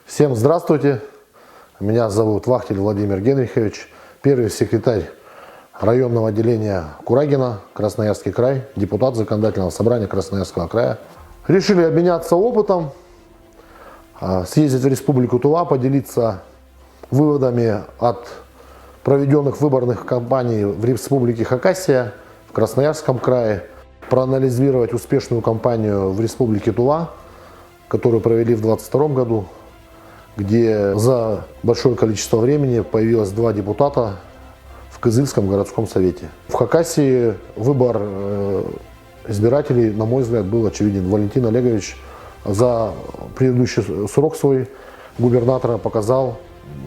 Всем здравствуйте, меня зовут Вахтель Владимир Генрихович, первый секретарь районного отделения Курагина, Красноярский край, депутат Законодательного собрания Красноярского края. Решили обменяться опытом, съездить в Республику Тува, поделиться выводами от проведенных выборных кампаний в Республике Хакасия, в Красноярском крае, проанализировать успешную кампанию в Республике Тува, которую провели в 2022 году, где за большое количество времени появилось 2 депутата в Кызыльском городском совете. В Хакасии выбор избирателей, на мой взгляд, был очевиден. Валентин Олегович за предыдущий срок свой губернатора показал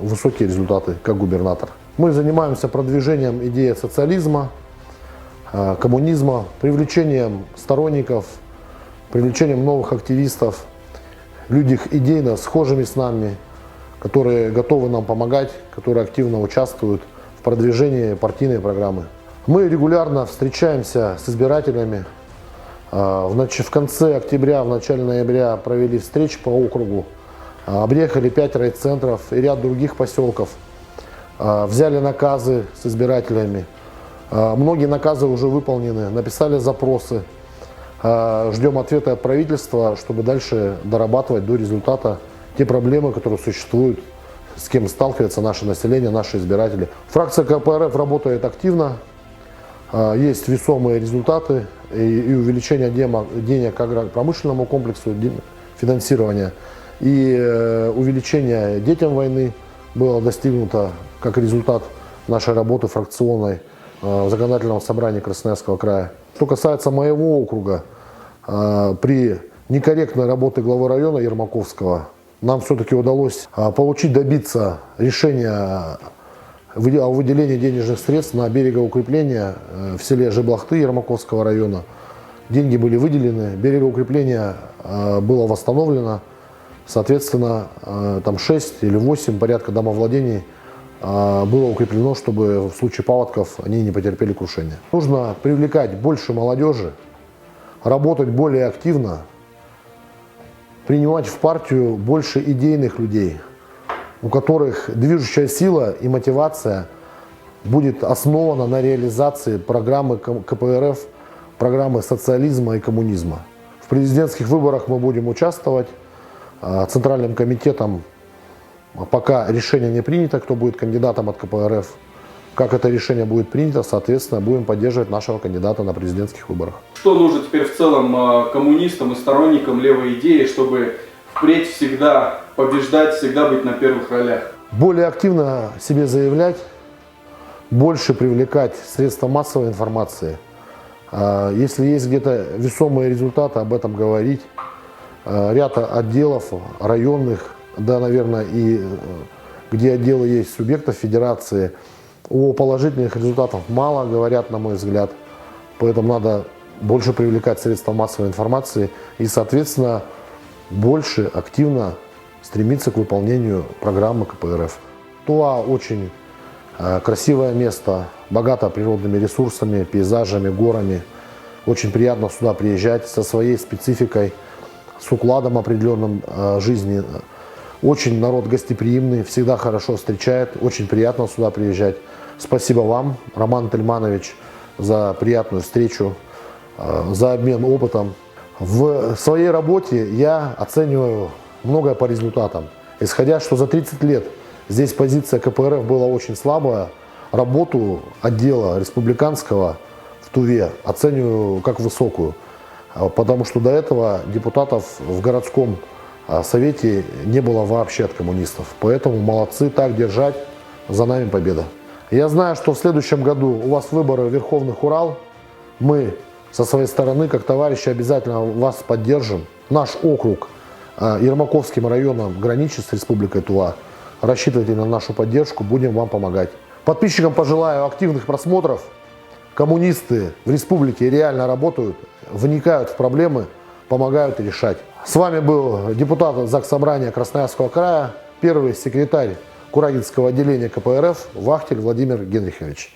высокие результаты как губернатор. Мы занимаемся продвижением идеи социализма, коммунизма, привлечением сторонников, привлечением новых активистов, людей идейно схожими с нами, которые готовы нам помогать, которые активно участвуют в продвижении партийной программы. Мы регулярно встречаемся с избирателями. В конце октября, в начале ноября провели встречи по округу, объехали 5 райцентров и ряд других поселков, взяли наказы с избирателями. Многие наказы уже выполнены, написали запросы. Ждем ответа от правительства, чтобы дальше дорабатывать до результата те проблемы, которые существуют, с кем сталкивается наше население, наши избиратели. Фракция КПРФ работает активно, есть весомые результаты и увеличение денег агропромышленному комплексу, финансирования, и увеличение детям войны было достигнуто как результат нашей работы фракционной в Законодательном собрании Красноярского края. Что касается моего округа, при некорректной работе главы района Ермаковского нам все-таки удалось добиться решения о выделении денежных средств на берегоукрепление в селе Жеблахты Ермаковского района. Деньги были выделены, берегоукрепление было восстановлено, соответственно, там 6 или 8 порядка домовладений было укреплено, чтобы в случае паводков они не потерпели крушения. Нужно привлекать больше молодежи, работать более активно, принимать в партию больше идейных людей, у которых движущая сила и мотивация будет основана на реализации программы КПРФ, программы социализма и коммунизма. В президентских выборах мы будем участвовать, Центральным комитетом пока решение не принято, кто будет кандидатом от КПРФ. Как это решение будет принято, соответственно, будем поддерживать нашего кандидата на президентских выборах. Что нужно теперь в целом коммунистам и сторонникам левой идеи, чтобы впредь всегда побеждать, всегда быть на первых ролях? Более активно себе заявлять, больше привлекать средства массовой информации. Если есть где-то весомые результаты, об этом говорить. Ряд отделов районных, да, наверное, и где отделы есть субъектов федерации, о положительных результатах мало говорят, на мой взгляд. Поэтому надо больше привлекать средства массовой информации и, соответственно, больше активно стремиться к выполнению программы КПРФ. Тува очень красивое место, богато природными ресурсами, пейзажами, горами. Очень приятно сюда приезжать со своей спецификой, с укладом определенным жизни. Очень народ гостеприимный, всегда хорошо встречает, очень приятно сюда приезжать. Спасибо вам, Роман Тельманович, за приятную встречу, за обмен опытом. В своей работе я оцениваю многое по результатам. Исходя, что за 30 лет здесь позиция КПРФ была очень слабая, работу отдела республиканского в Туве оцениваю как высокую, потому что до этого депутатов в городском совете не было вообще от коммунистов. Поэтому молодцы, так держать, за нами победа. Я знаю, что в следующем году у вас выборы в Верховный Урал. Мы со своей стороны, как товарищи, обязательно вас поддержим. Наш округ Ермаковским районом граничит с Республикой Тува. Рассчитывайте на нашу поддержку, будем вам помогать. Подписчикам пожелаю активных просмотров. Коммунисты в республике реально работают, вникают в проблемы, помогают решать. С вами был депутат Заксобрания Красноярского края, первый секретарь Курагинского отделения КПРФ Вахтель Владимир Генрихович.